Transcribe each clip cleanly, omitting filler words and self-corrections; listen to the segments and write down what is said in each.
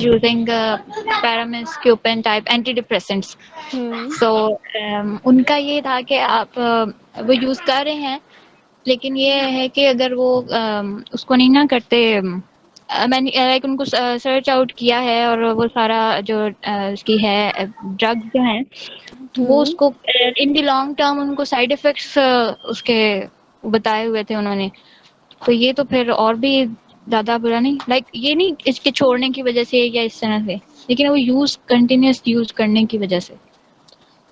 using Paramescupen type antidepressants. So उनका ये था कि आप वो यूज़ कर रहे हैं, लेकिन ये है कि अगर वो उसको नहीं ना करते, मैंने लाइक उनको सर्च आउट किया है और वो सारा जो उसकी है ड्रग्स जो हैं वो उसको इन द लॉन्ग टर्म उनको साइड इफेक्ट्स उसके बताए हुए थे उन्होंने। तो ये तो फिर और भी ज़्यादा बुरा नहीं, लाइक ये नहीं इसके छोड़ने की वजह से या इस तरह से, लेकिन वो यूज़ कंटिन्यूस यूज़ करने की वजह से।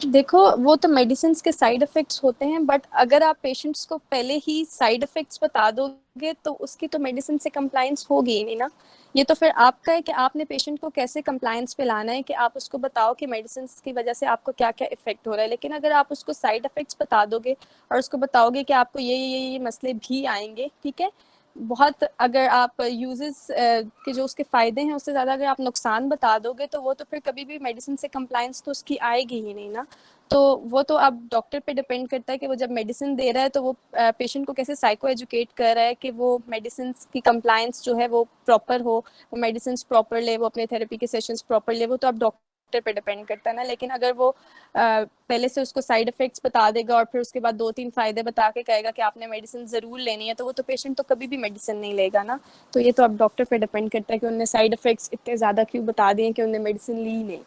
देखो वो तो मेडिसिन के साइड इफेक्ट्स होते हैं, बट अगर आप पेशेंट्स को पहले ही साइड इफेक्ट्स बता दोगे तो उसकी तो मेडिसिन से कंप्लायंस होगी ही नहीं ना। ये तो फिर आपका है कि आपने पेशेंट को कैसे कंप्लायंस पे लाना है, कि आप उसको बताओ कि मेडिसिन की वजह से आपको क्या क्या इफेक्ट हो रहा है। लेकिन अगर आप उसको साइड इफेक्ट्स बता दोगे और उसको बताओगे कि आपको ये मसले भी आएंगे, ठीक है, बहुत अगर आप यूजेस के जो उसके फ़ायदे हैं उससे ज़्यादा अगर आप नुकसान बता दोगे तो वो तो फिर कभी भी मेडिसिन से कंप्लायंस तो उसकी आएगी ही नहीं ना। तो वो तो अब डॉक्टर पे डिपेंड करता है कि वो जब मेडिसिन दे रहा है तो वो पेशेंट को कैसे साइको एजुकेट कर रहा है कि वो मेडिसिन की कंप्लायंस जो है वो प्रॉपर हो, वो मेडिसिन प्रॉपर ले, वो अपने थेरेपी के सेशंस प्रॉपर ले, वो तो अब डॉक्टर पे डिपेंड करता है ना। लेकिन अगर वो पहले से उसको साइड इफेक्ट्स बता देगा और फिर उसके बाद 2-3 फायदे बता के कहेगा कि आपने मेडिसिन ज़रूर लेनी है, तो वो तो पेशेंट तो कभी भी मेडिसिन नहीं लेगा ना। तो ये तो अब डॉक्टर पे डिपेंड करता है कि उन्होंने साइड इफेक्ट्स इतने ज़्यादा क्यों बता दिए कि उन्हें मेडिसिन ली नहीं।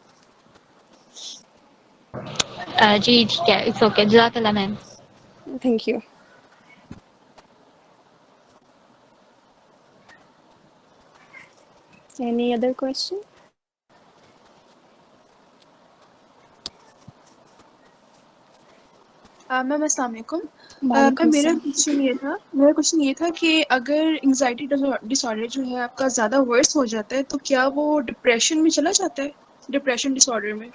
जी ठीक है, इट्स ओके, जज़ाकल्लाह ma'am. Thank you. Any other question? Ma'am अस्सलाम वालेकुम। मैम मेरा क्वेश्चन ये था कि अगर एंजाइटी डिसऑर्डर जो है आपका ज़्यादा वर्स हो जाता है तो क्या वो डिप्रेशन में चला जाता है, डिप्रेशन डिसऑर्डर में?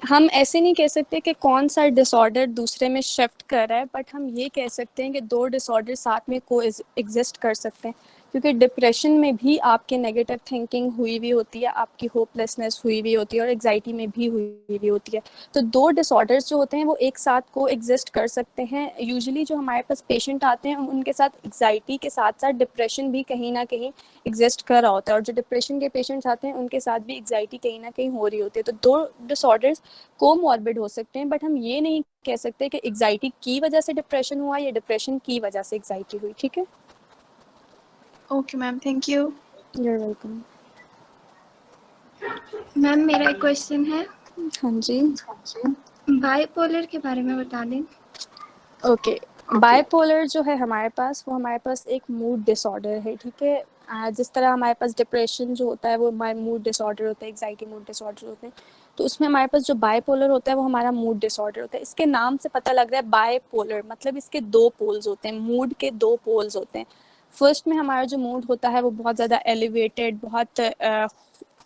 हम ऐसे नहीं कह सकते कि कौन सा डिसऑर्डर दूसरे में शिफ्ट कर रहा है, बट हम ये कह सकते हैं कि दो डिसऑर्डर साथ में को एग्जिस्ट कर सकते हैं, क्योंकि डिप्रेशन में भी आपके नेगेटिव थिंकिंग हुई हुई होती है, आपकी होपलेसनेस हुई हुई होती है और एग्जाइटी में भी हुई हुई होती है। तो दो डिसऑर्डर्स जो होते हैं वो एक साथ को एग्जिस्ट कर सकते हैं। यूजुअली जो हमारे पास पेशेंट आते हैं उनके साथ एग्जाइटी के साथ साथ डिप्रेशन भी कहीं ना कहीं एग्जिस्ट कर रहा होता है, और जो डिप्रेशन के पेशेंट्स आते हैं उनके साथ भी एग्जाइटी कहीं ना कहीं हो रही होती है। तो दो डिसऑर्डर्स कोमॉर्बिड हो सकते हैं, बट हम ये नहीं कह सकते कि एग्जाइटी की वजह से डिप्रेशन हुआ या डिप्रेशन की वजह से एग्जाइटी हुई। ठीक है, okay ma'am, thank you. You are welcome. Ma'am मेरा एक क्वेश्चन है। हाँ जी, बाइपोलर के बारे में बता दें। ओके, बाइपोलर जो है हमारे पास, वो हमारे पास एक मूड डिसऑर्डर है। ठीक है, जिस तरह हमारे पास डिप्रेशन जो होता है वो हमारे मूड डिसऑर्डर होता है, एग्जाइटी मूड डिसऑर्डर होते हैं, तो उसमें हमारे पास जो बाइपोलर होता है वो हमारा मूड डिसऑर्डर होता है। इसके नाम से पता लग रहा है बाइपोलर मतलब इसके दो पोल्स होते हैं, मूड के दो पोल्स होते हैं। फर्स्ट में हमारा जो मूड होता है वो बहुत ज़्यादा एलिवेटेड, बहुत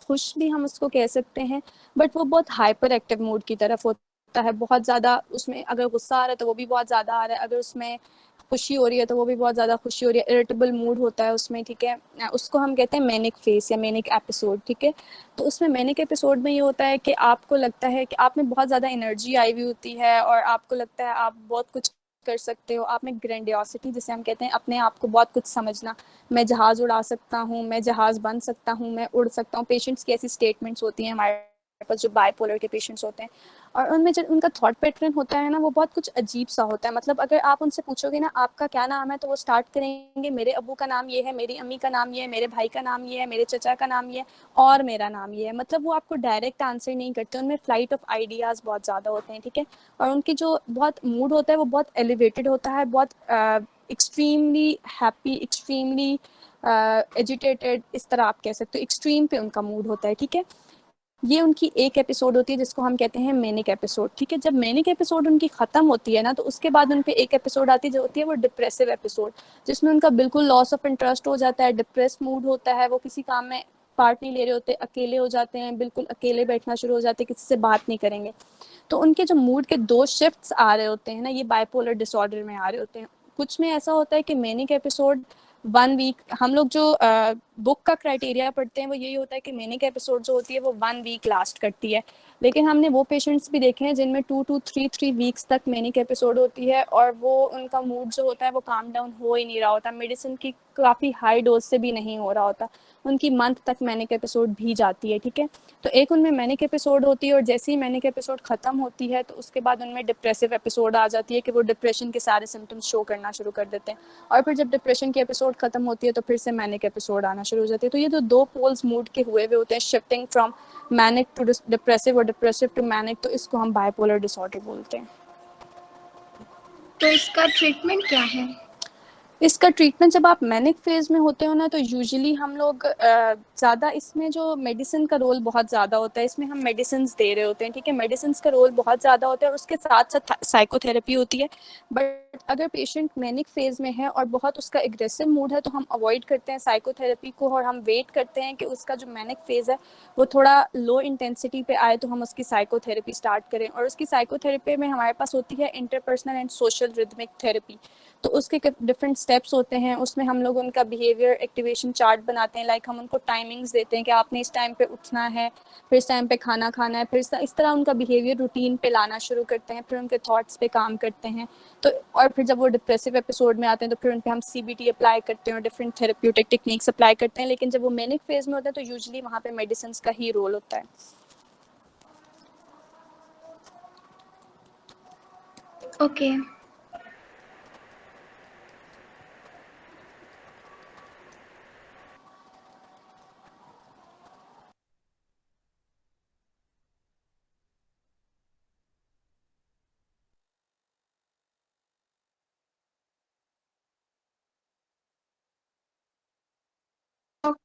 खुश भी हम उसको कह सकते हैं, बट वो बहुत हाइपर एक्टिव मूड की तरफ होता है। बहुत ज़्यादा उसमें अगर गुस्सा आ रहा है तो वो भी बहुत ज़्यादा आ रहा है, अगर उसमें खुशी हो रही है तो वो भी बहुत ज़्यादा खुशी हो रही है, इरिटेबल मूड होता है उसमें। ठीक है, उसको हम कहते हैं मैनिक फेस या मैनिक एपिसोड। ठीक है, तो उसमें मैनिक एपिसोड में ये होता है कि आपको लगता है कि आप में बहुत ज़्यादा एनर्जी आई हुई होती है और आपको लगता है आप बहुत कुछ कर सकते हो। आप में ग्रैंडियोसिटी जिसे हम कहते हैं, अपने आप को बहुत कुछ समझना, मैं जहाज़ उड़ा सकता हूँ, मैं जहाज़ बन सकता हूँ, मैं उड़ सकता हूँ। पेशेंट्स की ऐसी स्टेटमेंट्स होती हैं हमारे पास जो बाइपोलर के पेशेंट्स होते हैं, और उनमें जो उनका थॉट पैटर्न होता है ना वो बहुत कुछ अजीब सा होता है। मतलब अगर आप उनसे पूछोगे ना आपका क्या नाम है, तो वो स्टार्ट करेंगे मेरे अब्बू का नाम ये है, मेरी अम्मी का नाम ये है, मेरे भाई का नाम ये है, मेरे चचा का नाम ये है और मेरा नाम ये है। मतलब वो आपको डायरेक्ट आंसर नहीं करते, उनमें फ्लाइट ऑफ आइडियाज़ बहुत ज़्यादा होते हैं। ठीक है, और उनकी जो बहुत मूड होता है वो बहुत एलिवेटेड होता है, बहुत एक्सट्रीमली हैप्पी, एक्सट्रीमली एजिटेटेड, इस तरह आप कह सकते हो, एक्सट्रीम पे उनका मूड होता है। ठीक है, ये उनकी एक एपिसोड होती है जिसको हम कहते हैं मैनिक एपिसोड। ठीक है, जब मैनिक एपिसोड उनकी ख़त्म होती है ना, तो उसके बाद उन पे एक एपिसोड आती है जो होती है वो डिप्रेसिव एपिसोड, जिसमें उनका बिल्कुल लॉस ऑफ इंटरेस्ट हो जाता है, डिप्रेस मूड होता है, वो किसी काम में पार्ट नहीं ले रहे होते, अकेले हो जाते हैं, बिल्कुल अकेले बैठना शुरू हो जाते हैं, किसी से बात नहीं करेंगे। तो उनके जो मूड के दो शिफ्ट्स आ रहे होते हैं ना, ये बाइपोलर डिसऑर्डर में आ रहे होते हैं। कुछ में ऐसा होता है कि मैनिक एपिसोड 1 वीक, हम लोग जो बुक का क्राइटेरिया पढ़ते हैं वो यही होता है कि मैनिक एपिसोड जो होती है वो 1 वीक लास्ट करती है, लेकिन हमने वो पेशेंट्स भी देखे हैं जिनमें 2 to 3 वीक्स तक मैनिक एपिसोड होती है और वो उनका मूड जो होता है वो काम डाउन हो ही नहीं रहा होता, मेडिसिन की काफ़ी हाई डोज से भी नहीं हो रहा होता, उनकी मंथ तक मैनिक एपिसोड भी जाती है। ठीक है, तो एक उनमें मैनिक एपिसोड होती है और जैसे ही मैनिक एपिसोड ख़त्म होती है तो उसके बाद उनमें डिप्रेसिव एपिसोड आ जाती है कि वो डिप्रेशन के सारे सिम्टम्स शो करना शुरू कर देते हैं, और फिर जब डिप्रेशन की एपिसोड खत्म होती है तो फिर से मैनिक एपिसोड आना शुरू हो जाती है। तो ये जो 2 पोल्स मूड के हुए होते हैं, shifting from manic to depressive और डिप्रेसिव टू मैनिक, तो इसको हम बाइपोलर डिसऑर्डर बोलते हैं। तो इसका ट्रीटमेंट क्या है? इसका ट्रीटमेंट जब आप मैनिक फेज में होते हो ना तो यूजुअली हम लोग ज़्यादा इसमें जो मेडिसिन का रोल बहुत ज़्यादा होता है, इसमें हम मेडिसिन दे रहे होते हैं। ठीक है, मेडिसिन का रोल बहुत ज़्यादा होता है और उसके साथ साथ साइकोथेरेपी होती है। बट अगर पेशेंट मैनिक फेज में है और बहुत उसका एग्रेसिव मूड है तो हम अवॉइड करते हैं साइकोथेरेपी को और हम वेट करते हैं कि उसका जो मैनिक फेज है वो थोड़ा लो इंटेंसिटी पे आए तो हम उसकी साइकोथेरेपी स्टार्ट करें। और उसकी साइकोथेरेपी में हमारे पास होती है interpersonal and social rhythmic therapy. तो उसके डिफरेंट स्टेप्स होते हैं, उसमें हम लोग उनका बिहेवियर एक्टिवेशन चार्ट बनाते हैं, लाइक हम उनको टाइमिंग्स देते हैं कि आपने इस टाइम पे उठना है, फिर इस टाइम पे खाना खाना है, फिर इस तरह उनका बिहेवियर रूटीन पे लाना शुरू करते हैं, फिर उनके थॉट्स पे काम करते हैं। तो और फिर जब वो डिप्रेसिव एपिसोड में आते हैं तो फिर उन पर हम CBT अप्लाई करते हैं और डिफरेंट थेरेप्यूटिक टेक्निक्स अप्लाई करते हैं। लेकिन जब वो मैनिक फेज में होते हैं तो यूजुअली वहाँ पे मेडिसिन का ही रोल होता है। Okay.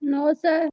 No sir.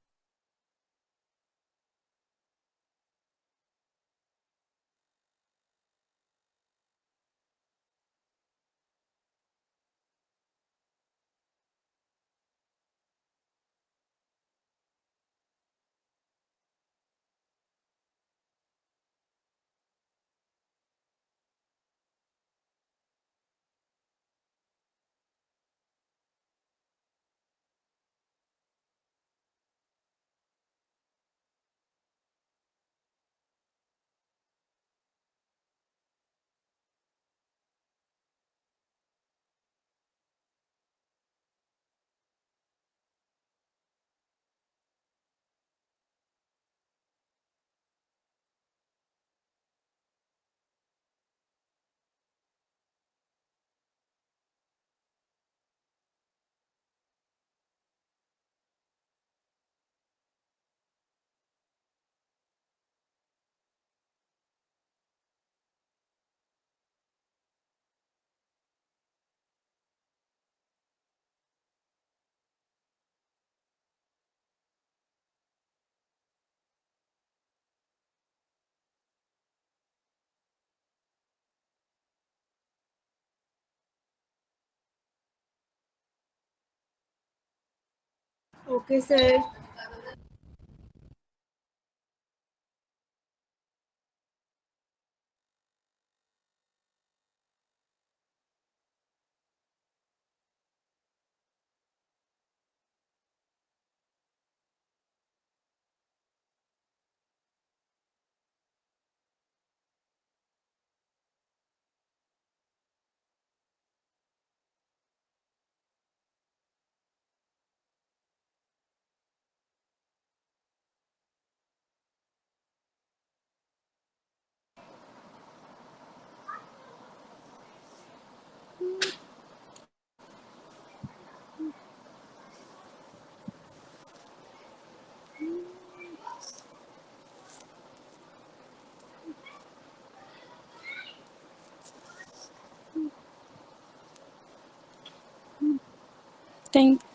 Okay sir.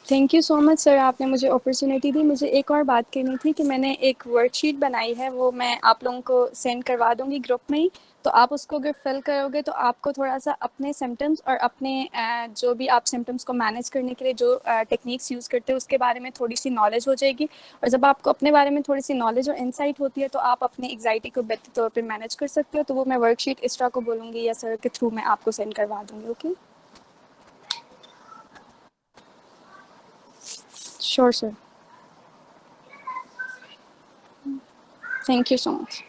Thank you so much sir, आपने मुझे अपॉर्चुनिटी दी। मुझे एक और बात कहनी थी कि मैंने एक वर्कशीट बनाई है, वो मैं आप लोगों को सेंड करवा दूंगी ग्रुप में ही। तो आप उसको अगर फिल करोगे तो आपको थोड़ा सा अपने सिम्टम्स और अपने जो भी आप सिम्टम्स को मैनेज करने के लिए जो टेक्निक्स यूज़ करते हैं उसके बारे में थोड़ी सी नॉलेज हो जाएगी। और जब आपको अपने बारे में थोड़ी सी नॉलेज और इंसाइट होती है तो आप अपनी एग्जाइटी को बेहतर तौर पर मैनेज कर सकते हो। तो वो मैं वर्कशीट इसरा को बोलूँगी या सर के थ्रू मैं आपको सेंड करवा दूँगी। Okay, sure sir. Thank you so much.